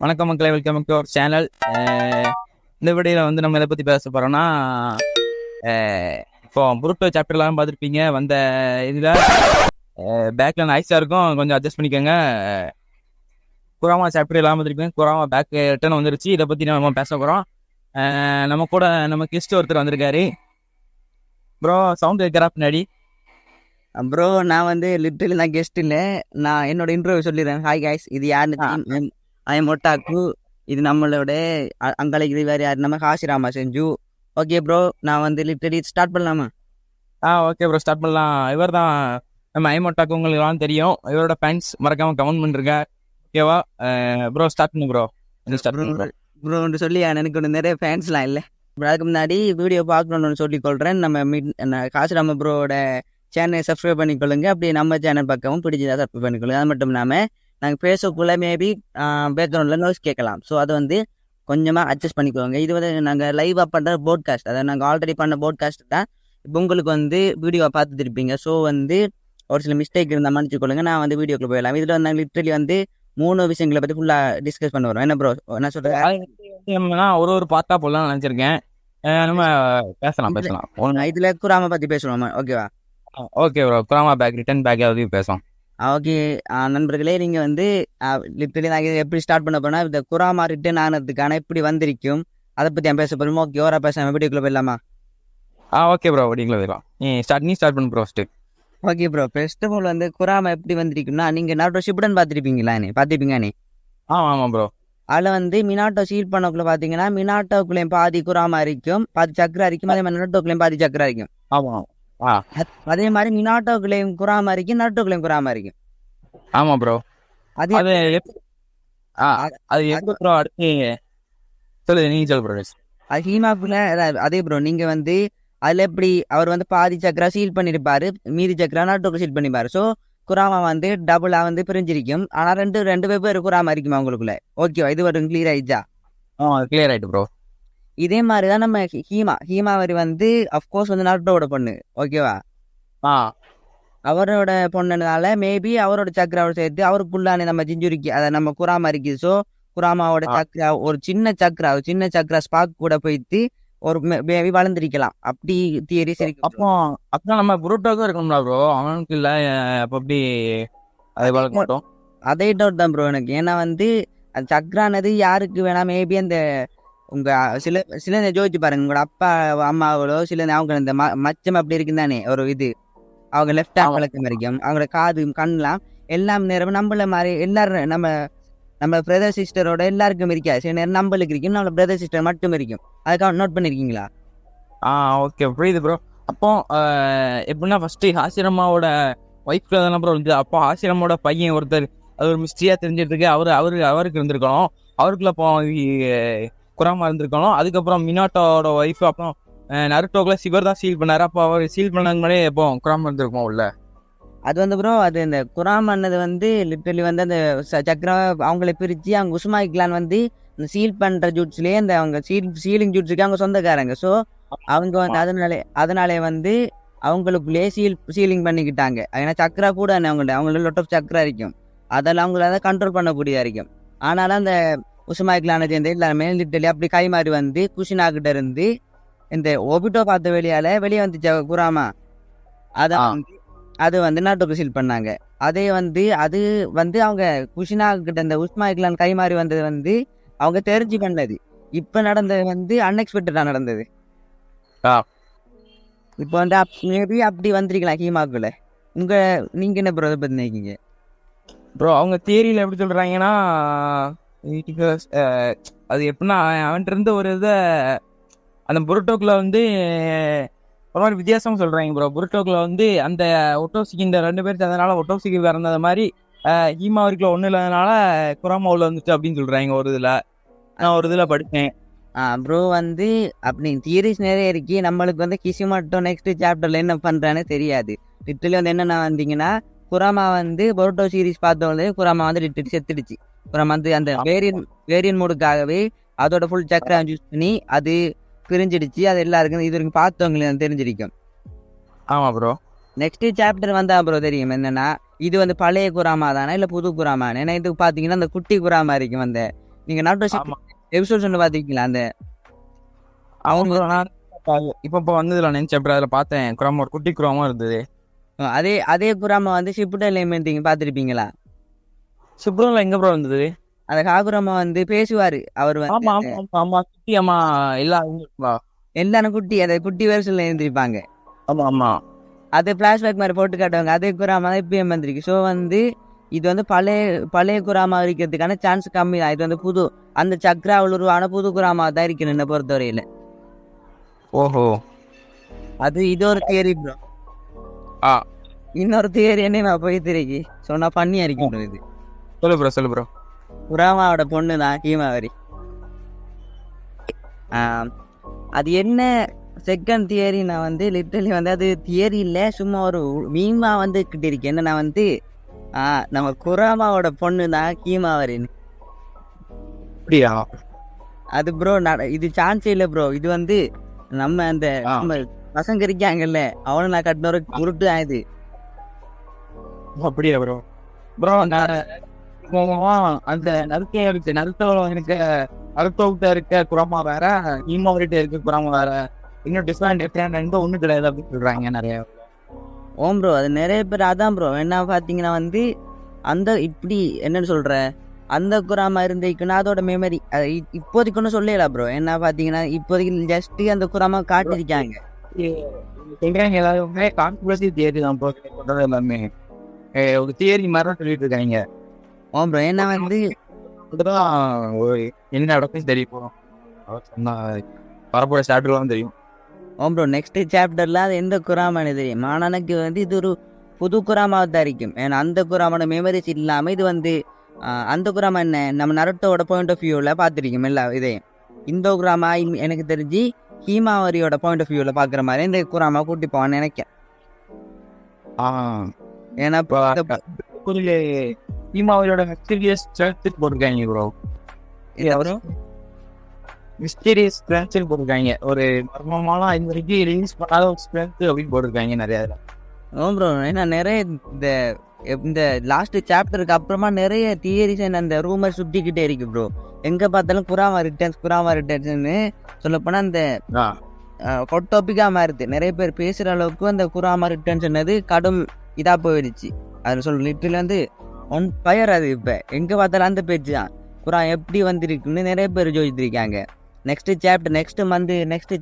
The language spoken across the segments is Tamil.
வணக்கம் மக்களே, வெல்கம் டு அவர் சேனல். இந்த வீடியோவில் வந்து நம்ம இதை பற்றி பேச போகிறோம்னா, இப்போ புருட்டோ சாப்டர்லாம் பார்த்துருப்பீங்க. வந்த இதில் பேக்கில் ஐஸாக இருக்கும், கொஞ்சம் அட்ஜஸ்ட் பண்ணிக்கோங்க. குராமா சாப்டர் எல்லாம் பார்த்துருப்பீங்க. குராமா பேக் ரிட்டர்ன் வந்துருச்சு. இதை பற்றி நம்ம பேச போகிறோம். நம்ம கூட நம்ம கெஸ்ட் ஒருத்தர் வந்திருக்காரு. ப்ரோ சவுண்ட் வைக்கிறா பின்னாடி. ப்ரோ நான் வந்து லிட்டரலி நான் கெஸ்ட் இல்லை, நான் என்னோட இன்டர்வியூ சொல்லிடுறேன். ஹாய் கைஸ், இது யாருன்னு ஐ எம் ஒட்டாக்கு. இது நம்மளோட அங்கலைக்கு இது வேறு யார், நம்ம ஹாசிராமா செஞ்சு. ஓகே ப்ரோ, நான் வந்து லிட்டரலி ஸ்டார்ட் பண்ணலாமா? ஓகே ப்ரோ, ஸ்டார்ட் பண்ணலாம். இவர் தான் நம்ம ஐமோட்டாக்கு, உங்களுக்கு எல்லாம் தெரியும். இவரோட ஃபேன்ஸ் மறக்காம கமெண்ட் பண்ணுங்க. ஓகேவா ப்ரோ? ஸ்டார்ட் பண்ணு ப்ரோ. ப்ரோன்னு சொல்லி எனக்கு ஒன்று நிறைய ஃபேன்ஸ்லாம் இல்லை. அதுக்கு முன்னாடி வீடியோ பார்க்கணுன்னு சொல்லிக்கொள்கிறேன். நம்ம ஹாசிராமா ப்ரோவோட சேனலை சப்ஸ்கிரைப் பண்ணிக்கொள்ளுங்க. அப்படியே நம்ம சேனல் பக்கமும் பிடிச்சதாக சப்ஸ்கிரைப் பண்ணிக்கொள்ளுங்க. அது மட்டும் இல்லாமல் நாங்கள் பேசக்குள்ளே மேபி பேக்ரவுண்டில் நோய்ஸ் கேட்கலாம். ஸோ அதை வந்து கொஞ்சமாக அட்ஜஸ்ட் பண்ணிக்கோங்க. இது வந்து நாங்கள் லைவாக பண்ணுற போட்காஸ்ட், அதை நாங்கள் ஆல்ரெடி பண்ண போட்காஸ்ட் தான் இப்போ உங்களுக்கு வந்து வீடியோவை பார்த்துட்டு இருப்பீங்க. ஸோ வந்து ஒரு சில மிஸ்டேக் இருந்தால் மன்னிச்சுக்கொள்ளுங்க. நான் வந்து வீடியோக்குள்ளே போயிடலாம். இதில் வந்து நாங்கள் லிட்ரலி வந்து 3 விஷயங்களை பற்றி ஃபுல்லாக டிஸ்கஸ் பண்ண வரோம். என்ன ப்ரோ என்ன சொல்கிறேன், ஒரு பார்ட்டா போடலாம் நினச்சிருக்கேன். நம்ம பேசலாம். இதில் குராமா பற்றி பேசுவோம். ஓகேவா? Okay bro, Kurama back return back பற்றி பேசுவோம். ஓகே நண்பர்களே, நீங்கள் வந்து லிட்டரலி நாங்கள் எப்படி ஸ்டார்ட் பண்ண போனால் இந்த குராமா ரிட்டர்ன் ஆனதுக்கான எப்படி வந்திருக்கும் அதை பற்றி நான் பேச போகிறோம். ஓகே, ஓரா பேச வீடியோக்குள்ளே போயிடலாமா? ஓகே ப்ரோ, வீடியோக்குள்ளே போயிடலாம். நீ ஸ்டார்ட் பண்ணு bro first. Okay bro, first of all வந்து குராமா எப்படி வந்திருக்குன்னா, நீங்கள் நாட்டோ ஷிப்டன் பார்த்துருப்பீங்க. ஆமாம் ப்ரோ. அதில் வந்து மினாட்டோ சீல் பண்ணக்குள்ள பார்த்தீங்கன்னா, மினாட்டோக்குள்ளேயும் பாதி குராமா இருக்கும், பாதி சக்கரை இருக்கும். அதே மாதிரி நட்டோக்குள்ளேயும் பாதி சக்கரை இருக்கும். ஆமாம். அதே மாதிரி மினாட்டோக்குள்ளேயும் குராமா இருக்கும், நட்டோக்குள்ளேயும் குராமா இருக்கும். ஆமாம் ப்ரோ. அது ப்ரோ அடுத்து சொல்லு, நீங்க சொல்லு ப்ரோ. அது ஹீமாக்குள்ள அதே ப்ரோ, நீங்கள் வந்து அதில் எப்படி அவர் வந்து பாதி சக்கரா சீல் பண்ணியிருப்பாரு, மீதி சக்கரா நாட்டோக்கு சீல் பண்ணிப்பாரு. ஸோ குராமா வந்து டபுளாக வந்து பிரிஞ்சிருக்கும். ஆனால் ரெண்டு வெவ்வேறு குராமா இருக்குமா உங்களுக்குள்ள? ஓகேவா? இது வரும் கிளியர் ஆயிடுச்சா? கிளியர் ஆயிட்டு ப்ரோ. இதே மாதிரி தான் நம்ம ஹீமாவரி வந்து அஃப்கோர்ஸ் வந்து நாட்டோட பொண்ணு. ஓகேவா? அவரோட பொண்ணுனால மேபி அவரோட சக்கராவோட சேர்த்து அவருக்குள்ளானே நம்ம ஜிஞ்சுரிக்கு அதை நம்ம குராமா இருக்குது. ஸோ குராமாவோட சக்கரா ஒரு சின்ன சக்கரா ஸ்பாக் கூட போயிட்டு ஒரு மேபி வளர்ந்துருக்கலாம். அப்படி தியரி சரி. அப்போ நம்ம புரோட்டோக்கும் இருக்கணும்ல ப்ரோ? அவனுக்கு இல்லை அப்போ அப்படி அதை வளர்க்க மாட்டோம். அதே டவுட் தான் ப்ரோ எனக்கு. ஏன்னா வந்து அது சக்கரானது யாருக்கு வேணா மேபி அந்த உங்க சில ஜோதிச்சு பாருங்க, உங்களோட அப்பா அம்மாவளோ சில அவங்க இந்த மச்சம் அப்படி இருக்குதானே ஒரு இது, அவங்க லெஃப்ட் ஹேண்ட் வளர்க்க வரைக்கும் அவங்களோட காது கண்ணெலாம் எல்லாம் நேரம் நம்மள மாதிரி எல்லாரும் நம்ம பிரதர் சிஸ்டரோட எல்லாருக்கும் இருக்காது. சில நேரம் நம்மளுக்கு இருக்கும், நம்ம பிரதர் சிஸ்டர் மட்டும் இருக்கும். அதுக்காக நோட் பண்ணிருக்கீங்களா? ஓகே, புரியுது ப்ரோ. அப்போ எப்படின்னா ஃபர்ஸ்ட் ஹாசிரம்மாவோட ஒய்ஃப்ல தானே ப்ரோ இருந்து. அப்போ ஹாசிரமோட பையன் ஒருத்தர், அது ஒரு மிஸ்ட்ரியா தெரிஞ்சிட்டு இருக்கு. அவருக்கு இருந்திருக்கணும். அவருக்குள்ள அப்போ குராமா இருந்திருக்கணும். அதுக்கப்புறம் மினாட்டோட ஒய்ஃப், அப்புறம் நருட்டோக்குள்ள சிவர் தான் சீல் பண்ணாரு. அப்போ அவர் சீல் பண்ணாங்க முன்னாடியே எப்போ குராமா இருந்திருக்கோம் உள்ள. அது வந்து ப்ரோ, அது இந்த குராமானது வந்து லிட்டரலி வந்து அந்த சக்கரம் அவங்கள பிரித்து அவங்க உஸ்மாயிக்லான் வந்து இந்த சீல் பண்ணுற ஜூட்ஸ்லேயே அந்த அவங்க சீலிங் ஜூட்ஸுக்கு அவங்க சொந்தக்காரங்க. ஸோ அவங்க வந்து அதனாலே வந்து அவங்களுக்குள்ளேயே சீலிங் பண்ணிக்கிட்டாங்க. ஏன்னா சக்கரா கூட அவங்களோட லொட் ஆஃப் சக்கரா இருக்கும், அதெல்லாம் அவங்களால கண்ட்ரோல் பண்ணக்கூடியதாக இருக்கும். ஆனாலும் அந்த உஸ்மாயிக்லானை சேர்ந்து எல்லாருமே லிட்டரலி அப்படி கை மாறி வந்து குஷினாக்கிட்ட இருந்து இந்த ஒபிட்டோ பார்த்த வெளியே வந்துச்சு குராமா. அது வந்து நாட்டுக்கு சீல் பண்ணாங்க. அது வந்து அவங்க குஷினா கிட்ட இந்த உஸ்மாயிக்லான் கை மாறி வந்தது வந்து அவங்க தெரிஞ்சு பண்ணது. இப்ப நடந்தது வந்து அன்எக்ஸ்பெக்டடா நடந்தது. இப்போ வந்து மேபி அப்படி வந்திருக்கலாம் ஹீமாக்குள்ள. நீங்க என்ன ப்ரோ பத்தி நினைக்கீங்க ப்ரோ? அவங்க தியரியில எப்படி சொல்றாங்கன்னா, அது எப்படின்னா அவன்கிட்ட இருந்து ஒரு இதை அந்த புரோட்டோக்குள்ள வந்து ஒரு மாதிரி வித்தியாசம் சொல்றாங்க ப்ரோ. புருட்டோக்குள்ள வந்து அந்த ஒட்டோசிக்கு இந்த 2 பேர் அதனால ஒட்டோசிக்கு பிறந்தது மாதிரி ஹீமாவரிக்குள்ள ஒன்றும் இல்லாதனால குராமா உள்ள வந்துச்சு அப்படின்னு சொல்றாங்க. நான் ஒரு இதில் படித்தேன் ப்ரோ. வந்து அப்படி தியரிஸ் நிறைய இருக்கு. நம்மளுக்கு வந்து கிசி மட்டும் நெக்ஸ்ட் சாப்டர்ல என்ன பண்றான்னு தெரியாது. லிட்டரலி வந்து என்னென்ன வந்தீங்கன்னா, குராமா வந்து பொருட்டோ சீரீஸ் பார்த்தோன்னே குராமா வந்து லிட்டரலி செத்துடுச்சு. குராமா வந்து அந்த வேரியன் மோடுக்காகவே அதோட ஃபுல் சக்கரை யூஸ் பண்ணி அது பிரிஞ்சிடுச்சு. அது எல்லாருக்கும் இது வரைக்கும் பார்த்தவங்களுக்கு தெரிஞ்சிருக்கும். ஆமா ப்ரோ. நெக்ஸ்ட் சாப்டர் வந்தா ப்ரோ தெரியும் என்னன்னா, இது வந்து பழைய குராமா தானே இல்லை புது குராமா? ஏன்னா இது பார்த்தீங்கன்னா அந்த குட்டி குராமா இருக்கும். அந்த நீங்கள் நாட்டு ஆமா எபிசோட் ஒன்று பார்த்துருக்கீங்களா? அந்த அவங்க இப்போ வந்ததுல நினைச்சேன் அப்புறம் அதில் பார்த்தேன் குராமா ஒரு குட்டி குராமா இருந்தது. அதே குராமா வந்து ஷிப்ட் எலிமெண்ட் பார்த்துருப்பீங்களா? சுப்ரம்ல எங்க ப்ரோ இருந்தது? அந்த காகுராமா வந்து பேசுவாரு. அவர் ஆமா வந்து ஆமா ஆமா குட்டி அம்மா எல்லாம். எல்லாரும் குட்டி அந்த குட்டி வருஷத்துல எழுந்திருப்பாங்க. ஆமா ஆமா அது ஃப்ளாஷ்பேக் மாதிரி போட்டு காட்டுவாங்க. அதே குராமா தான் இப்பயும் வந்திருக்கு. ஸோ வந்து இது வந்து பழைய குராமா இருக்கிறதுக்கான சான்ஸ் கம்மி தான். இது வந்து புது அந்த சக்ராவில் உருவான புது குராமா தான் இருக்கணும் என்னை பொறுத்தவரையில. ஓஹோ இது ஒரு தியரி ப்ரோ. ஆ இன்னொரு தியரி என்ன போய் திரைக்கு சொன்னா பண்ணியா இருக்கும். இது சொல்லு ப்ரோ. குராமாவோட பொண்ணு தான் ஹீமாவரி. அது என்ன செகண்ட் தியரி? நான் வந்து லிட்டரலி வந்து அது தியரி இல்லை, சும்மா ஒரு மீமா வந்து கிட்ட இருக்கு. என்ன நான் வந்து நம்ம குராமாவோட பொண்ணு தான் ஹீமாவரின்னு. அப்படியா? அது ப்ரோ இது சான்ஸே இல்லை ப்ரோ. இது வந்து நம்ம அந்த நம்ம பசங்க இருக்காங்கல்ல அவனை நான் கட்டின ஒரு உருட்டு தான் இது. அப்படியா ப்ரோ? ப்ரோ நான் அந்த நருத்தோட்ட இருக்க குராமா வேற, ஹீமாவரிட்ட இருக்க குராமா வேற, இன்னும் டிஃப்ரெண்ட் ஒன்றும் கிடையாது அப்படின்னு சொல்றாங்க நிறைய. ஓம் ப்ரோ அது நிறைய பேர் அதான் ப்ரோ. என்ன பார்த்தீங்கன்னா வந்து அந்த இப்படி என்னன்னு சொல்ற அந்த குராமா இருந்துக்குன்னா அதோட மெமரி இப்போதைக்கு ஒன்றும் சொல்லல ப்ரோ. என்ன பார்த்தீங்கன்னா இப்போதைக்கு ஜஸ்ட் அந்த குராமா காட்டிருக்காங்க. சொல்றாங்க எல்லாருமே கான்ஸ்பிரசி தியரி தான் ப்ரோ சொல்றது எல்லாமே. ஒரு தியரி மாதிரி தான் சொல்லிட்டு இருக்காங்க. ஓம் ப்ரோ என்ன வந்து என்ன நடக்கும் தெரிய போறோம். சொன்னா வரப்போற சாப்டர்லாம் தெரியும். ஓம் ப்ரோ நெக்ஸ்ட் சாப்டர்ல அது எந்த குராமானு தெரியும். ஆனால் எனக்கு வந்து இது ஒரு புது குராமாவை தான் இருக்கும். ஏன்னா அந்த குராமான மெமரிஸ் இல்லாமல் இது வந்து அந்த குராமா என்ன நம்ம நருட்டோட பாயிண்ட் ஆஃப் வியூவில் பார்த்துருக்கோம் எல்லா இதையும். இந்த குராமா எனக்கு தெரிஞ்சு ஹீமாவரியோட பாயிண்ட் ஆஃப் வியூவில் பார்க்குற மாதிரி இந்த குராமா கூட்டி போவான்னு நினைக்கிறேன். ஏன்னா ஹீமாவரியோட மிஸ்டீரியஸ் ஸ்ட்ரென்த் போட்டிருக்காங்க ப்ரோ. அவரும் மிஸ்டீரியஸ் ஸ்ட்ரென்த் போட்டிருக்காங்க. ஒரு மர்மமான இது வரைக்கும் ரிலீஸ் பண்ணாத ஒரு ஸ்ட்ரென்த் அப்படின்னு போட்டிருக்காங்க நிறைய. ஓம் ப்ரோ ஏன்னா நிறைய இந்த லாஸ்ட் சாப்டருக்கு அப்புறமா நிறைய தியரிஸ் அந்த ரூமர் சுத்திக்கிட்டே இருக்கு ப்ரோ. எங்க பார்த்தாலும் குராமா ரிட்டர்ன்ஸ்னு சொல்லப்போனால் அந்த ஹாட் டாபிக்காக மாறுது. நிறைய பேர் பேசுகிற அளவுக்கு அந்த குராமா ரிட்டர்ன்ஸ் என்னது கடும் இதாக போயிடுச்சு. அதில் சொல்ல லிட்டரில் வந்து ஒன் ஃபயர். அது இப்போ எங்கே பார்த்தாலும் அந்த பேச்சு தான். குரான் எப்படி வந்திருக்குன்னு நிறைய பேர் யோசிச்சிருக்காங்க. நெக்ஸ்ட்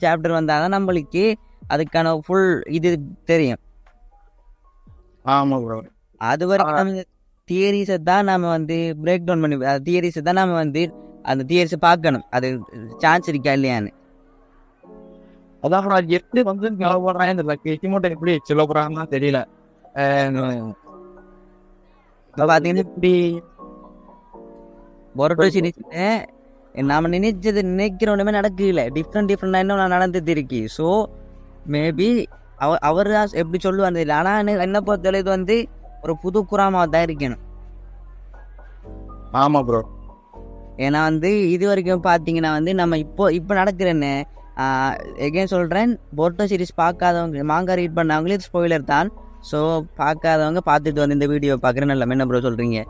சாப்டர் வந்தால் நம்மளுக்கு அதுக்கான ஃபுல் இது தெரியும். ஆமாம் ப்ரோ. அது வரைக்கும் தியரிஸை தான் நம்ம வந்து பிரேக் டவுன் பண்ணி தியரிஸை தான் நம்ம வந்து அந்த தியரிஸை பார்க்கணும். அது சான்ஸ் இருக்கா இல்லையான்னு. அதான் அது எப்படி வந்து போடுறாங்க இந்த கிமோட்டை எப்படி சொல்ல போறாங்கன்னா தெரியல. பார்த்தீங்கன்னா இப்படி பொரோட்டோ சீரீஸ்ல நாம நினைக்கிறோமே நடக்கல. டிஃப்ரெண்டாக இன்னும் நடந்துட்டு இருக்கு. ஸோ மேபி அவர் எப்படி சொல்லுவாங்க இல்லை. ஆனால் என்ன பொறுத்தவரை இது வந்து ஒரு புது குராமா தான் இருக்கணும். ஆமா ப்ரோ. ஏன்னா வந்து இது வரைக்கும் பார்த்தீங்கன்னா வந்து நம்ம இப்போ நடக்கிறேன்னு எகைன் சொல்கிறேன். பொரோட்டோ சீரீஸ் பார்க்காதவங்க மாங்கா ரீட் பண்ணவங்களே ஸ்பாயிலர் தான். ஸோ பார்க்காதவங்க பார்த்துட்டு வந்து இந்த வீடியோ பார்க்குறேன்னு இல்லை. என்ன ப்ரோ சொல்கிறீங்க?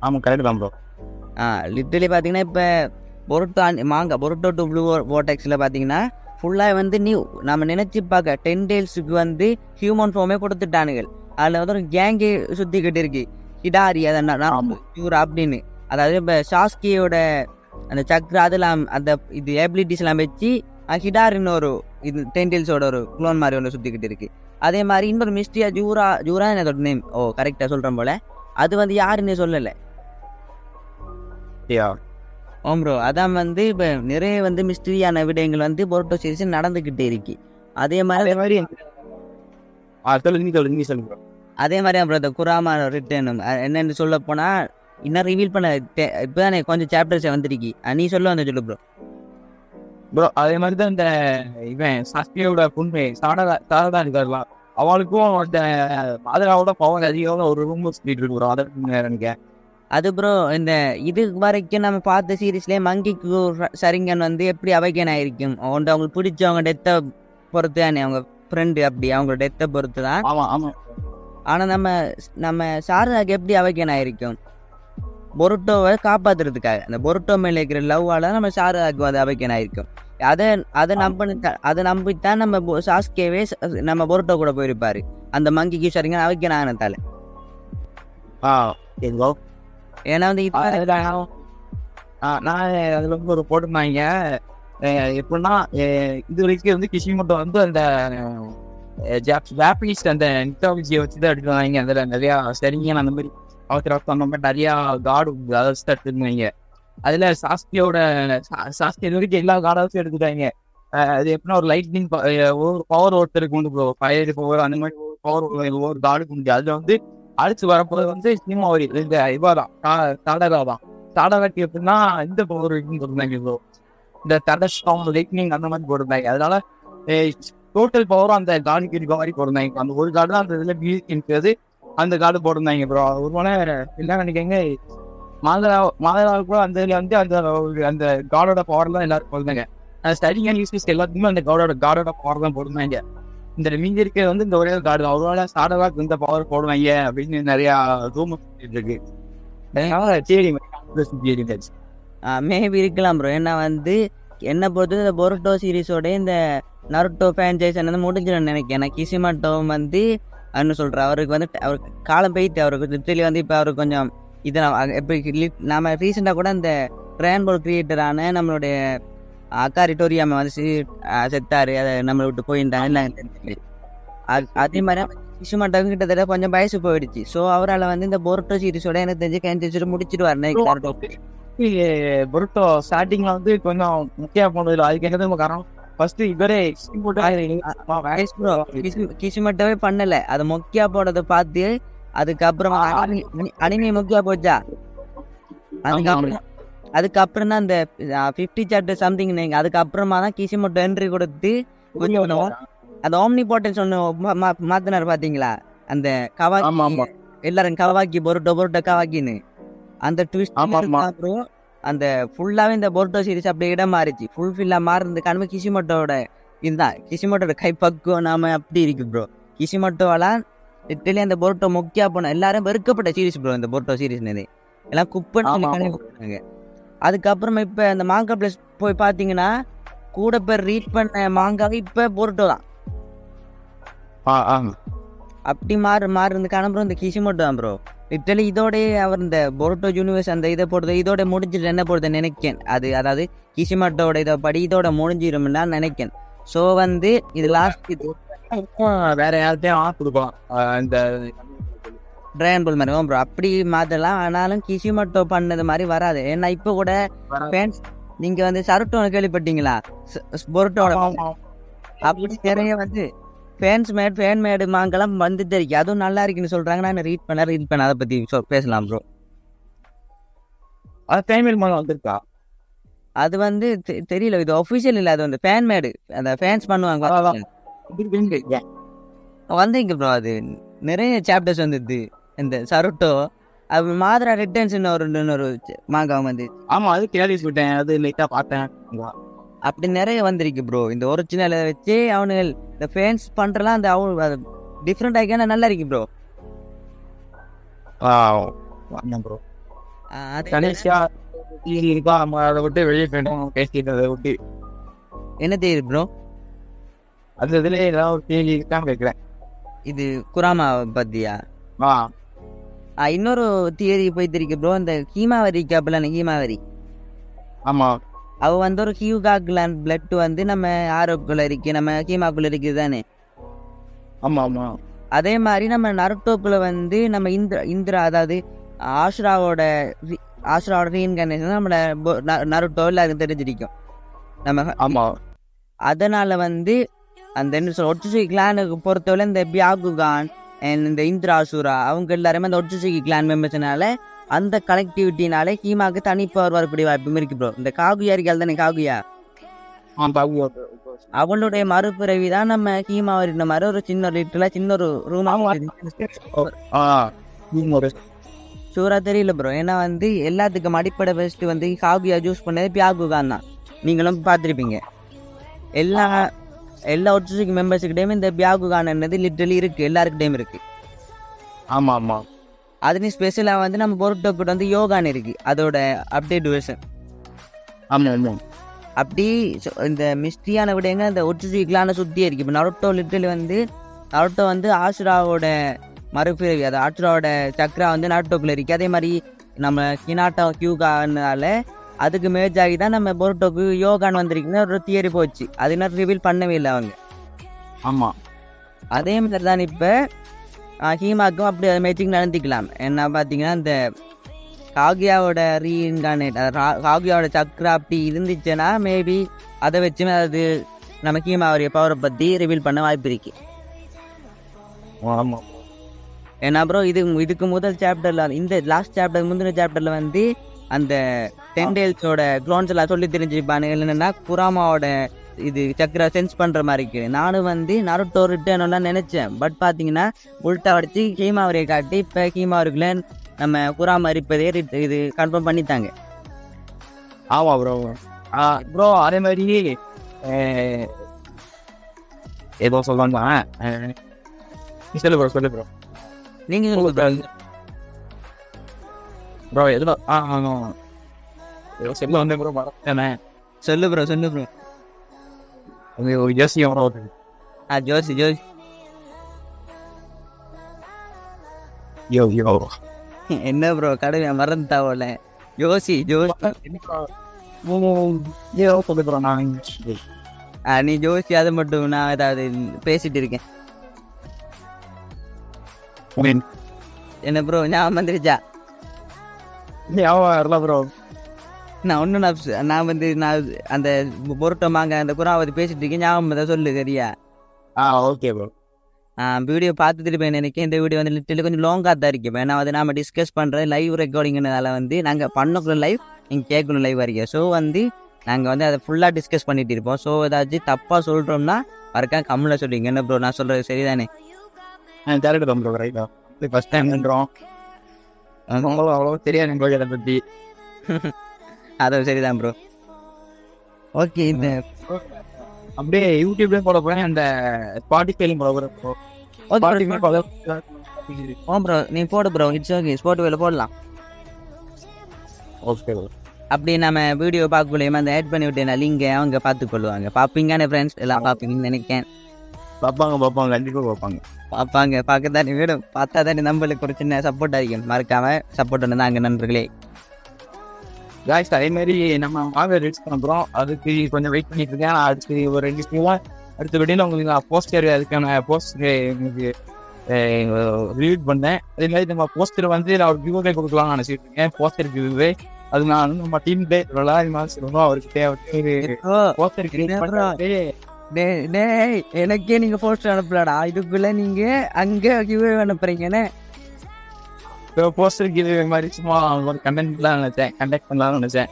ஆமாம் கரெக்ட் தான் ப்ரோ. லிட்டரலி பார்த்தீங்கன்னா இப்போ பொரோட்டோ டு ப்ளூ வோர்டெக்ஸில் பார்த்தீங்கன்னா ஃபுல்லாக வந்து நம்ம நினச்சி பார்க்க 10 டேல்ஸுக்கு வந்து ஹியூமன் ஃபார்மே கொடுத்துட்டானுங்க. அதில் வந்து ஒரு கேங்கே சுற்றிக்கிட்டு இருக்கு ஹிடாரி யூரா அப்படின்னு. அதாவது இப்போ சாஸ்கியோட அந்த சக்ரா அதெல்லாம் அந்த இது எபிலிட்டிஸ்லாம் வச்சு ஹிடாரின்னு ஒரு இது 10 டேல்ஸோட ஒரு குளோன் மாதிரி ஒன்று சுற்றிக்கிட்டு இருக்கு. அதே மாதிரி இன்னொரு மிஸ்டியா ஜூரா என்னோட நேம். ஓ கரெக்டாக சொல்கிறேன் போல. அது வந்து யாருன்னு சொல்லலை. ஓம் ப்ரோ அதான் வந்து இப்போ நிறைய வந்து மிஸ்டரியான விடயங்கள் வந்து பொரோட்டோ சீரிஸ் நடந்துக்கிட்டே இருக்கு. அதே மாதிரி அப்புறம் இந்த குராமா ரிட்டர்னும் என்னென்னு சொல்ல போனால் இன்னும் ரிவீல் பண்ண இப்போ தானே கொஞ்சம் சாப்டர்ஸை வந்துருக்கு. நீ சொல்ல வந்து சொல்லு ப்ரோ. அதே மாதிரி தான் இந்த இவன் சாஸ்தியோட புண்மை சாரதா இருக்காருலாம், அவளுக்கும் அந்த மாதராவோட பவர் அதிகம் ஒரு ரூம் சொல்லிட்டு இருக்கு ப்ரோ. அதை எனக்கு அது ப்ரோ இந்த இது வரைக்கும் நம்ம பார்த்த சீரீஸ்லேயே மங்கிக்கு சரிங்கன் வந்து எப்படி அவைக்கன் ஆயிருக்கும். அவங்களுக்கு பிடிச்சவங்க டெத்தை பொறுத்து தானே அவங்க ஃப்ரெண்டு அப்படி அவங்களோட டெத்தை பொறுத்து தான். ஆனால் நம்ம சாரதாக்கு எப்படி அவைக்கன் ஆயிருக்கும் பொருட்டோவை காப்பாத்துறதுக்காக அந்த பொருட்டோ மேலே இருக்கிற லவ்வால நம்ம சாரதாக்கு வந்து அவைக்கன் ஆயிருக்கும். அதை நம்பித்தான் நம்ம சாஸ்கேவே நம்ம பொருட்டோ கூட போயிருப்பாரு அந்த மங்கிக்கு சரிங்க அவைக்கன் ஆனதால. ஏன்னா வந்து நான் அதுல வந்து ஒரு போட்டிருந்தாங்க எப்படின்னா இது வரைக்கும் வந்து கிஷிமோட்டோ வந்து அந்த ஜாப்பனீஸ் அந்த மித்தாலஜியை வச்சுதான் எடுத்துருந்தாங்க. அதுல நிறைய சரிங்க அந்த மாதிரி அவசரம் அந்த மாதிரி நிறைய காடு அதை வச்சு எடுத்துருந்தாங்க. அதுல சாஸ்தியோட இது வரைக்கும் எல்லா காடாச்சும் எடுத்துட்டாங்க. அது எப்படின்னா ஒரு லைட்னிங் ஒரு பவர் ஒருத்தருக்கு உண்டு ப்ரோ, ஃபயர் பவர் அந்த மாதிரி ஒரு பவர் ஒவ்வொரு காடுக்கு உண்டு. அதுல வந்து அடிச்சு வரப்போது வந்து சினிமா வரி இந்த இவாதான் தடகாதான் தடகாட்டி எப்படின்னா இந்த பவர் இருக்குன்னு போட்டிருந்தாங்க ப்ரோ, இந்த தடஸ்டாம் லைட்னிங் அந்த மாதிரி போட்டிருந்தாங்க. அதனால டோட்டல் பவரும் அந்த காடுக்கு இருக்க மாதிரி போட்டிருந்தாங்க. அந்த ஒரு காடு தான் அந்த இதுல இருக்கிறது அந்த காடு போட்டிருந்தாங்க ப்ரோ. ஒரு மணி எல்லாம் நினைக்காங்க மாதராவுக்கு கூட அந்த இதுல வந்து அந்த காடோட பவர் தான் எல்லாரும் போடுறாங்க. ஸ்டடிங் அண்ட் யூஸ் எல்லாத்துக்குமே அந்த காடோட பவர் தான் போடுவாங்க. இந்த மீதி இருக்கிறது வந்து இந்த ஒரே காடு தான். ஒருவேளை சாடவாக்கு இந்த பவர் போடுவாங்க அப்படின்னு நிறைய ரூம் இருக்கு. மேபி இருக்கலாம் ப்ரோ. ஏன்னா வந்து என்ன பொறுத்து இந்த பொருட்டோ சீரீஸோட இந்த நருட்டோ ஃப்ரான்ச்சைஸ் வந்து முடிஞ்சிடும் நினைக்கிறேன். ஏன்னா கிசிமட்டோ வந்து அப்படின்னு சொல்கிறேன் அவருக்கு வந்து அவருக்கு காலம் போயிட்டு அவருக்கு லிட்டரலி வந்து இப்போ அவருக்கு கொஞ்சம் இதை எப்படி நம்ம ரீசெண்டாக கூட இந்த ட்ரான்போல் கிரியேட்டரான நம்மளுடைய அக்காரி டோரியாம வந்து செத்தாரு, அதை நம்மளை விட்டு போயிருந்தாங்க. அதே மாதிரி கிஷிமட்டோவும் கிட்டத்தட்ட கொஞ்சம் வயசு போயிடுச்சு. ஸோ அவரால் வந்து இந்த பொருட்டோ சீரிஸோட எனக்கு தெரிஞ்சு கேன்சர் முடிச்சிடுவார். பொருட்டோ ஸ்டார்டிங்ல வந்து கொஞ்சம் முக்கிய போனது அதுக்கு என்ன காரணம், ஃபர்ஸ்ட் இவரே கிஷிமட்டோவே பண்ணல, அதை மொக்கியா போனதை பார்த்து அதுக்கப்புறம் அனிமே மொக்கியா போச்சா, அதுக்கப்புறம் தான் அந்த 50 சாப்டர் சம்திங் அதுக்கப்புறமா தான் கிஷிமோட்டோ என்ட்ரி கொடுத்து அந்த ஓம்னி போர்ட்டல் சொன்ன மாத்தினார் பாத்தீங்களா, அந்த கவாக்கி எல்லாரும் கவாக்கி பொருட்டோ கவாக்கின்னு அந்த ட்விஸ்ட் அப்புறம் அந்த ஃபுல்லாவே இந்த பொருட்டோ சீரிஸ் அப்படியே இடம் மாறிச்சு. ஃபுல்ஃபில்லா மாறினது காரணமே கிஷிமோட்டோட இதுதான். கிஷிமோட்டோட கைப்பக்குவம் நாம அப்படி இருக்கு ப்ரோ. கிஷிமோட்டோவெல்லாம் லிட்டரலி அந்த பொருட்டோ முக்கியா போன எல்லாரும் வெறுக்கப்பட்ட சீரிஸ் ப்ரோ இந்த பொருட்டோ சீரிஸ்னது எல்லாம் குப்பன்னு. அதுக்கப்புறமா இப்ப அந்த மாங்கா பிளஸ் போய் பாத்தீங்கன்னா கூட பேர் ரீட் பண்ண மாங்காவே இப்ப பொருட்டோ தான். அப்படி மாறுந்து காணப்போ இந்த கிஷிமோட்டோ தான் ப்ரோ. லிட்டரலி இதோட அவர் இந்த பொருட்டோ யூனிவர்ஸ் அந்த இதை போடுறது இதோட முடிஞ்சிட்டு என்ன போடுறது நினைக்கேன். அதாவது கிஷிமோட்டோட இதை படி இதோட முடிஞ்சிடும் நான் நினைக்கேன். ஸோ வந்து இது லாஸ்ட் இது வேற யார்கிட்டயும் கொடுக்கலாம் இந்த ட்ராகன் மாதிரி ப்ரோ அப்படி மாத்தலாம். ஆனாலும் கிஷிமோட்டோ பண்ணது மாதிரி வராது. ஏன்னா இப்போ கூட ஃபேன்ஸ் நீங்க வந்து சருட்டோன்னு கேள்விப்பட்டீங்களா, பொருட்டோட அப்படி நிறைய வந்து ஃபேன் மேடு மாங்கெல்லாம் வந்துட்டு இருக்கு. அதுவும் நல்லா இருக்குன்னு சொல்றாங்க. நான் ரீட் பண்ண அதை பத்தி பேசலாம் ப்ரோ. வந்திருக்கா அது வந்து தெரியல, இது ஒஃபிஷியல் இல்லை, அது வந்து ஃபேன் மேடு அந்த ஃபேன்ஸ் பண்ணுவாங்க வந்தீங்க ப்ரோ. அது நிறைய சாப்டர்ஸ் வந்துது இந்த சருட்டோ அது மாதிரா ரிட்டர்ன்ஸ் இன்னொரு மாங்கா வந்து. ஆமா அது கேள்விப்பட்டேன், அது லைட்டா பார்த்தேன். அப்படி நிறைய வந்திருக்கு ப்ரோ. இந்த ஒரிஜினலை வச்சு அவனுங்க இந்த ஃபேன்ஸ் பண்றலாம் அந்த அவன் டிஃப்ரெண்ட் ஆகியான நல்லா இருக்கு ப்ரோ. ப்ரோ கணேஷா அதை விட்டு வெளியே போயிட்டோம் பேசிட்டு விட்டு என்ன தெரியுது ப்ரோ, அது இதுல ஏதாவது ஒரு கேள்வி இருக்கான்னு கேட்கிறேன். இது குராமா பத்தியா? இன்னொரு தியரி போயிட்டு இருக்கு ப்ரோ. இந்த ஹீமாவரி கேப்லான ஹீமாவரி, ஆமா அவ வந்து ஒரு ஹியூகா கிளாண்ட் பிளட் வந்து நம்ம ஆரோக்குள்ள இருக்கு, நம்ம ஹீமாக்குள்ள இருக்குது தானே. ஆமா ஆமா அதே மாதிரி நம்ம நருட்டோக்குள்ள வந்து நம்ம இந்திரா அதாவது ஆஷ்ராவோட ரீஇன்கார்னேஷன் நம்மள நருட்டோ எல்லாருக்கும் தெரிஞ்சிருக்கும் நம்ம. ஆமா அதனால வந்து அந்த ஒட்சுசுகி கிளானுக்கு பொறுத்தவரை இந்த பியாகுகான் இந்த இந்திராசுரா அவங்க எல்லாருமே அந்த ஒட்சுசுகி கிளான் மெம்பர்ஸ்னால அந்த கனெக்டிவிட்டினால ஹீமாக்கு தனி பவர் வரக்கூடிய வாய்ப்பும் இருக்கு ப்ரோ. இந்த காகுயா இருக்கால் தானே காகுயா, அவளுடைய மறுபிறவி தான் நம்ம ஹீமா இருந்த மாதிரி ஒரு சின்ன ஒரு ரூம் சூரா தெரியல ப்ரோ. ஏன்னா வந்து எல்லாத்துக்கும் அடிப்படை ஃபர்ஸ்ட் வந்து காகுயா ஜூஸ் பண்ணது பியாகுகான் தான். நீங்களும் பார்த்துருப்பீங்க. எல்லா ஒட்சுசுகி மெம்பர்ஸுக்கிட்டையுமே இந்த பியாகுகான் என்னது லிட்டரலி இருக்கு, எல்லாருக்கிட்டையும் இருக்கு. ஆமா ஆமா அதுலேயும் ஸ்பெஷலாக வந்து நம்ம பொருட்டோ கூட வந்து யோகான்னு இருக்குது அதோட அப்டேட் வெர்ஷன். ஆமா ஆமா அப்படி இந்த மிஸ்ட்ரியான விடயங்க இந்த ஒற்றுக்கலான சுத்தியே இருக்குது. இப்போ நருட்டோ லிட்டலி வந்து நருட்டோ வந்து ஆசுராவோட மறுபிறவி, அது ஆசுராவோட சக்ரா வந்து நருட்டோக்குள்ள இருக்குது. அதே மாதிரி நம்ம கினாட்டோ கியூகானால அதுக்கு மேட்ச் ஆகி தான் நம்ம பொருட்டோக்கு யோகான்னு வந்திருக்குன்னு ஒரு தியரி போச்சு. அது இன்னும் ரிவீல் பண்ணவே இல்லை அவங்க. ஆமா அதே மாதிரி தான் இப்போ ஹீமாக்கும் அப்படி மேட்சிங் நடந்துக்கலாம். என்ன பார்த்தீங்கன்னா இந்த காகியாவோட ரீஇன்கார்னேட் காகியாவோட சக்ரா அப்படி இருந்துச்சுன்னா மேபி அதை வச்சுமே அது நம்ம ஹீமாவுடைய பவரை பற்றி ரிவீல் பண்ண வாய்ப்பு இருக்கு. ஆமா ஏன்னா அப்புறம் இதுக்கு முதல் சாப்டரில் இந்த லாஸ்ட் சாப்டர் முந்தின சாப்டரில் வந்து அந்த டென்டேல்ஸோட க்ளோன்ஸ் எல்லாம் சொல்லி தெரிஞ்சுப்பானு என்னென்னா குராமாவோட இது சக்கரை சென்ஸ் பண்ணுற மாதிரி இருக்குது. நானும் வந்து நருட்டோ ரிட்டர்ன் நினச்சேன். பட் பார்த்தீங்கன்னா உல்ட்டா அடிச்சு ஹீமாவரியை காட்டி இப்போ ஹீமாவருக்குள்ள நம்ம குராமா இருப்பதே இது கன்ஃபார்ம் பண்ணித்தாங்க. ஆமா ப்ரோ. ப்ரோ அதே மாதிரி ஏதோ சொல்லுவாங்க. சொல்லு ப்ரோ சொல்லு ப்ரோ. நீங்கள் சொல்லுங்க ப்ரோ எதுல செல்ல வந்தேன் ப்ரோ மறந்தேனே. சொல்லு ப்ரோ சொல்லு ப்ரோ. ஜோசி ப்ரோ. ஜோசி ஜோசி யோ யோ என்ன ப்ரோ கடவுளை மறந்துட்டாவோல. ஜோசி ஜோசி சொல்லு ப்ரோ. நான் நீ ஜோசி அதை மட்டும் நான் ஏதாவது பேசிட்டு இருக்கேன். என்ன ப்ரோ ஞாபகம் வந்துருச்சா? ஞாபகம் ப்ரோ. நான் ஒன்றும் நான் வந்து நான் அந்த பொருட்டை வாங்க அந்த குராவதி பேசிட்டு இருக்கேன். ஞாபகம் தான் சொல்லு சரியா? Okay bro. வீடியோ பார்த்துட்டு போய் நினைக்கிறேன். இந்த வீடியோ வந்து லிட்டலி கொஞ்சம் லாங்காக தான் இருக்கேன். ஏன்னா வந்து நம்ம டிஸ்கஸ் பண்ணுறது லைவ் ரெக்கார்டிங்கிறதால வந்து நாங்கள் பண்ணக்குள்ள லைவ் நீங்கள் கேட்கணும் லைவ் வரைக்கும். ஸோ வந்து நாங்கள் வந்து அதை ஃபுல்லாக டிஸ்கஸ் பண்ணிட்டு இருப்போம். ஸோ ஏதாச்சும் தப்பாக சொல்கிறோம்னா மறக்காம கம்மில் சொல்லிங்க. என்ன ப்ரோ நான் சொல்கிறது சரிதானே? டேரக்ட் தான் ப்ரோ. ரைட்டா ஃபர்ஸ்ட் டைம் பண்ணுறோம். அவ்வளோ தெரியாது எங்களுக்கு அதை பற்றி. அது சரிதான் ப்ரோ. ஓகே இந்த அப்படியே யூடியூப்ல போட போறேன். அந்த ஸ்பாட்டிஃபைலையும் போட போறேன் ப்ரோ. ஓ ப்ரோ நீ போடு ப்ரோ. இட்ஸ் ஓகே ஸ்பாட்டிஃபைல போடலாம். Okay bro. அப்படி நம்ம வீடியோ பார்க்கலையுமா அந்த ஆட் பண்ணி விட்டேன் லிங்கை அவங்க பார்த்துக்கொள்ளுவாங்க. பார்ப்பீங்கன்னு ஃப்ரெண்ட்ஸ் எல்லாம் பார்ப்பீங்கன்னு நினைக்கிறேன். பார்ப்பாங்க கண்டிப்பாக பார்ப்பாங்க பார்க்க தானே வேணும். பார்த்தா தானே நம்மளுக்கு ஒரு சின்ன சப்போர்ட் ஆகிக்கும். மறக்காம சப்போர்ட் பண்ண தாங்க நண்பர்களே. காய்ஸ் அதே மாதிரி நம்ம மாவை ரீல்ஸ் பண்ணுறோம். அதுக்கு கொஞ்சம் வெயிட் பண்ணிட்டு இருக்கேன். அடுத்து ஒரு 2 ஸ்கூலாக அடுத்த வீடியோவில் உங்களுக்கு போஸ்டர் அதுக்கான போஸ்டர் உங்களுக்கு ரிவ்யூ பண்ணேன். அதே மாதிரி நம்ம போஸ்டர் வந்து நான் ஒரு கிவ்வே கொடுக்கலாம்னு நினச்சிட்டு இருக்கேன். போஸ்டர் கிவ்வே அது நான் நம்ம டீம் டே சொல்லணும். அவருக்கு தேவை போஸ்டர் கிரியேட் பண்ணுறாரு. எனக்கே நீங்க போஸ்டர் அனுப்பலாடா. இதுக்குள்ள நீங்க அங்க கிவ்வே அனுப்புறீங்கன்னு போஸ்டர் கிவ்வே மாதிரி சும்மா ஒரு கண்டென்ட்லாம் நினைச்சேன். கண்டக்ட் பண்ணலாம்னு நினைச்சேன்.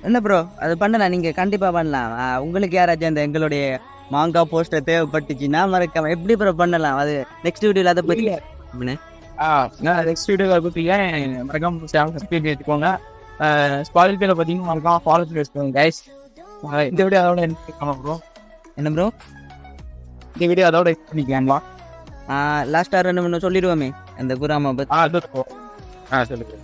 என்ன ப்ரோ அது பண்ணலாம். நீங்க கண்டிப்பா பண்ணலாம். உங்களுக்கு யாராச்சும் அந்த எங்களுடைய மாங்கா போஸ்டர் தேவைப்பட்டுச்சுன்னா மறக்காம எப்படி ப்ரோ பண்ணலாம். அது நெக்ஸ்ட் வீடியோல அதை பத்தி நெக்ஸ்ட் வீடியோ பற்றிங்க மறக்காம சப்ஸ்கிரைப் எடுத்துக்கோங்க. ஸ்பாட்டிஃபைல பார்த்தீங்கன்னா மறக்காம ஃபாலோ பண்ணி வச்சுக்கோங்க கைஸ். இந்த வீடியோ அதோட என்ன ப்ரோ? என்ன ப்ரோ இந்த வீடியோ அதோட பண்ணிக்கலாங்களா? லாஸ்ட்டாக 2 சொல்லிடுவோமே அந்த குராமா பற்றி. சொல்லுங்க.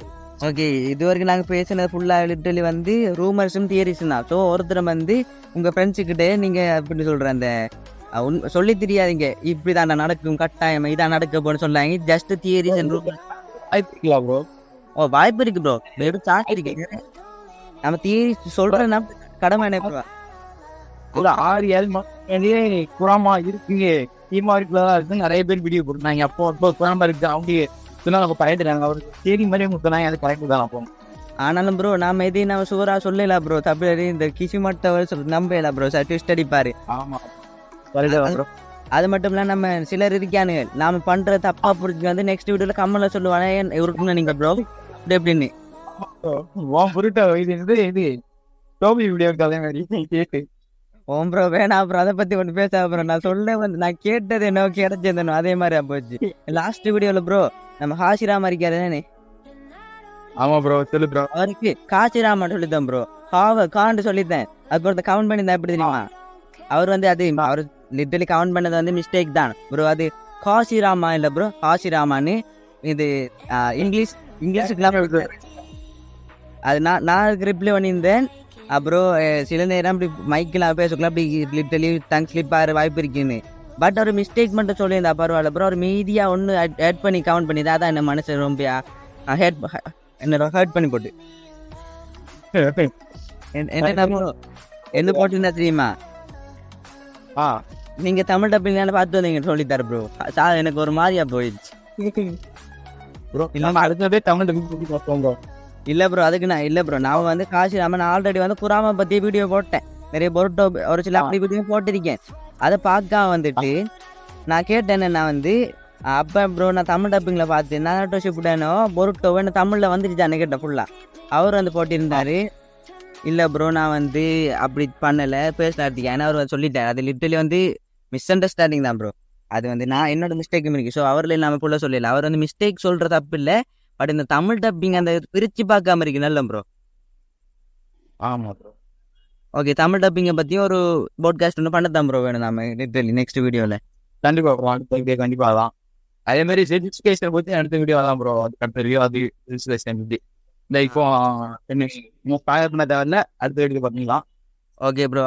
ஓகே இது வரைக்கும் நாங்கள் பேசினது ஃபுல்லாக லிட்டலி வந்து ரூமர்ஸும் தியரிஸும் தான். ஸோ ஒருத்தர் வந்து உங்கள் ஃப்ரெண்ட்ஸுக்கிட்டே நீங்கள் அப்படின்னு சொல்கிற அந்த சொல்லி தெரியாதீங்க இப்படி தான் நடக்கும் கட்டாயம் இதான் நடக்க போன்னு சொல்லாங்க. Just theories and rumour bro. ஓ வாய்ப்பு இருக்கு ப்ரோ. வெறும் சாக்கு இருக்கு. நம்ம தியரி சொல்கிறேன்னா கடமை நினைப்பா ஒரு 6-7 மாதம் குராமா இருக்குங்க. டீமா இருக்குதான் இருக்கு. நிறைய பேர் வீடியோ கொடுத்தாங்க. அப்போ குராமா இருக்கு அவங்க இதெல்லாம் நம்ம பயந்துறாங்க. அவருக்கு தேடி மாதிரி கொடுத்தாங்க. அது கரெக்டு தான். அப்போ ஆனாலும் ப்ரோ நாம எதையும் நம்ம சூரா சொல்லலாம் ப்ரோ. தப்பு இந்த கிசி மட்டும் நம்பல ப்ரோ. ட்விஸ்ட் அடிப்பாரு. ஆமா அது மட்டும் இல்ல நம்ம சிலர் இருக்கானு நாம பண்ற தப்பா புரிஞ்சு வந்து நெக்ஸ்ட் வீடியோல கம்மல சொல்லுவானே இருக்குன்னு நீங்க ப்ரோ அப்படி எப்படின்னு இது டோபி வீடியோ அதே மாதிரி கேட்டு ஓம் ப்ரோ வேணாம் ப்ரோ. அதை பத்தி ஒன்று பேச ப்ரோ. நான் சொல்ல வந்து நான் கேட்டது என்ன கிடைச்சதுனோ அதே மாதிரி போச்சு. லாஸ்ட் வீடியோல ப்ரோ நம்ம ஹாசிராமா இருக்காரு. ஆமா ப்ரோ சொல்லு ப்ரோ. அவருக்கு காசிராமா சொல்லித்தேன் ப்ரோ. காண்டு சொல்லித்தேன். அதுக்கு ஒருத்த கவுண்ட் பண்ணியிருந்தா எப்படி தெரியுமா? அவர் வந்து அது அவர் லிட்டரலி கவுண்ட் பண்ணது வந்து மிஸ்டேக் தான் ப்ரோ. அது காசிராமா இல்லை ப்ரோ ஹாசிராமான்னு இது இங்கிலீஷுக்குலாம் அது நான் ரிப்ளை பண்ணியிருந்தேன். அப்புறம் சில நேரம் இப்படி மைக்கில் பேசக்கலாம் அப்படி லிட்டலி டங் ஸ்லிப் ஆகிற வாய்ப்பு இருக்குன்னு. பட் ஒரு மிஸ்டேக் மட்டும் சொல்லியிருந்தா பரவாயில்ல ப்ரோ. ஒரு மீதியாக ஒன்று ஆட் பண்ணி கவுண்ட் பண்ணி தான் என்ன மனசு ரொம்ப என்ன ஹர்ட் பண்ணி போட்டு என்ன போட்டுருந்தா தெரியுமா? நீங்க தமிழ் டப்பிங் பார்த்து வந்தீங்க சொல்லித்தாரு ப்ரோ. எனக்கு ஒரு மாதிரியா போயிடுச்சு. அடுத்ததே தமிழ் டப்பிங் பார்ப்போம். இல்ல ப்ரோ அதுக்கு நான் இல்ல ப்ரோ. நான் வந்து காசிராமன் ஆல்ரெடி வந்து குராமா பத்தி வீடியோ போட்டேன். நிறைய பொருட்டோ ஒரு சில அப்படி வீடியோ போட்டிருக்கேன். அதை பார்க்க வந்துட்டு நான் கேட்டேன். நான் வந்து அப்ப ப்ரோ நான் தமிழ் டப்பிங்ல பார்த்தேன். நான் ஷிப்டேனோ பொருட்டோ என்ன தமிழ்ல வந்துருச்சான்னு கேட்டேன் ஃபுல்லா. அவர் வந்து போட்டிருந்தாரு. இல்ல ப்ரோ நான் வந்து அப்படி பண்ணல பேசலாட்டிக்க. ஏன்னா அவர் சொல்லிட்டார். அது லிட்டலி வந்து மிஸ் அண்டர்ஸ்டாண்டிங் தான் ப்ரோ. அது வந்து நான் என்னோட மிஸ்டேக்கும் இருக்கு. ஸோ அவர்ல இல்லாமல் ஃபுல்லாக சொல்லல. அவர் வந்து மிஸ்டேக் சொல்ற தப்பு இல்லை. பட் இந்த தமிழ் டப்பிங் அந்த பிரிச்சு பார்க்காம இருக்கு நல்ல ப்ரோ. ஆமா ப்ரோ. ஓகே தமிழ் டப்பிங்கை பத்தி ஒரு பாட்காஸ்ட் ஒன்று பண்ணதான் ப்ரோ வேணும் நாம லிட்டரலி நெக்ஸ்ட் வீடியோல. கண்டிப்பா ப்ரோ. அடுத்த வீடியோ கண்டிப்பா தான். அதே மாதிரி எஜுகேஷனை பத்தி அடுத்த வீடியோ தான் ப்ரோ. அடுத்த வீடியோ அது பத்தி இந்த இப்போ பண்ண தேவையில்ல. அடுத்த வீடியோ பண்ணிக்கலாம். Okay bro.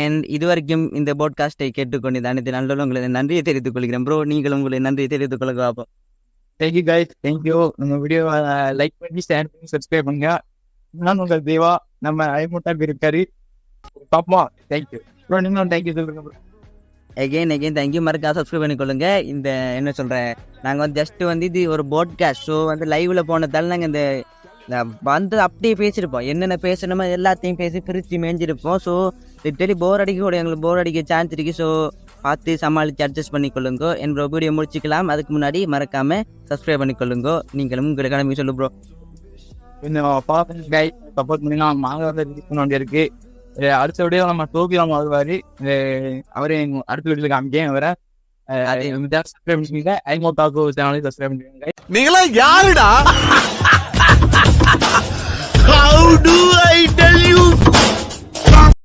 அண்ட் இது வரைக்கும் இந்த பாட்காஸ்டை கேட்டுக்கொண்டு அனைத்து நல்ல உங்களை நன்றியை தெரிவித்துக் கொள்கிறேன் ப்ரோ. நீங்களும் உங்களை நன்றியை தெரிவித்துக் கொள்ளுங்க பார்ப்போம். Thank you guys. தேங்க்யூ. நம்ம வீடியோ லைக் பண்ணி ஷேர் பண்ணி சப்ஸ்கிரைப் பண்ணுங்க. நான் உங்கள் தேவா. நம்ம ஐமுட்டா இருக்காரு பாப்போம். Thank you bro. நீங்களும் தேங்க்யூ சொல்லுங்க ப்ரோ. Again thank you. மறக்காம சப்ஸ்கிரைப் பண்ணிக்கொள்ளுங்க. இந்த என்ன சொல்கிறேன் நாங்கள் வந்து ஜஸ்ட் வந்து இது ஒரு பாட்காஸ்ட். ஸோ வந்து லைவில் போனதால நாங்கள் இந்த வந்து அப்படியே பேசியிருப்போம். என்னென்ன பேசணுமோ எல்லாத்தையும் பேசி பிரித்து மேய்ஞ்சிருப்போம். ஸோ லிட்டலி போர் அடிக்க கூட எங்களுக்கு போர் அடிக்க சான்ஸ் இருக்கு. ஸோ பார்த்து சமாளித்து அட்ஜஸ்ட் பண்ணிக்கொள்ளுங்க. என் ப்ரோ வீடியோ முடிச்சுக்கலாம். அதுக்கு முன்னாடி மறக்காமல் சப்ஸ்கிரைப் பண்ணிக்கொள்ளுங்க. நீங்களும் உங்களுக்கு கிளம்பி சொல்லு ப்ரோ. இன்னும் பார்த்து கை சப்போர்ட் பண்ணிக்கலாம். மாங்க ரிலீஸ் பண்ண வேண்டியிருக்கு. அடுத்த வீடியோ நம்ம டோபியாம வருவாரு. அவரே அடுத்த வீடியோல காமிக்கேன். அவரை சப்ஸ்கிரைப் பண்ணிக்கோங்க. ஐமோ டாக்கோ சேனலையும் சப்ஸ்கிரைப் பண்ணிக்கோங்க. நீங்களா யாருடா?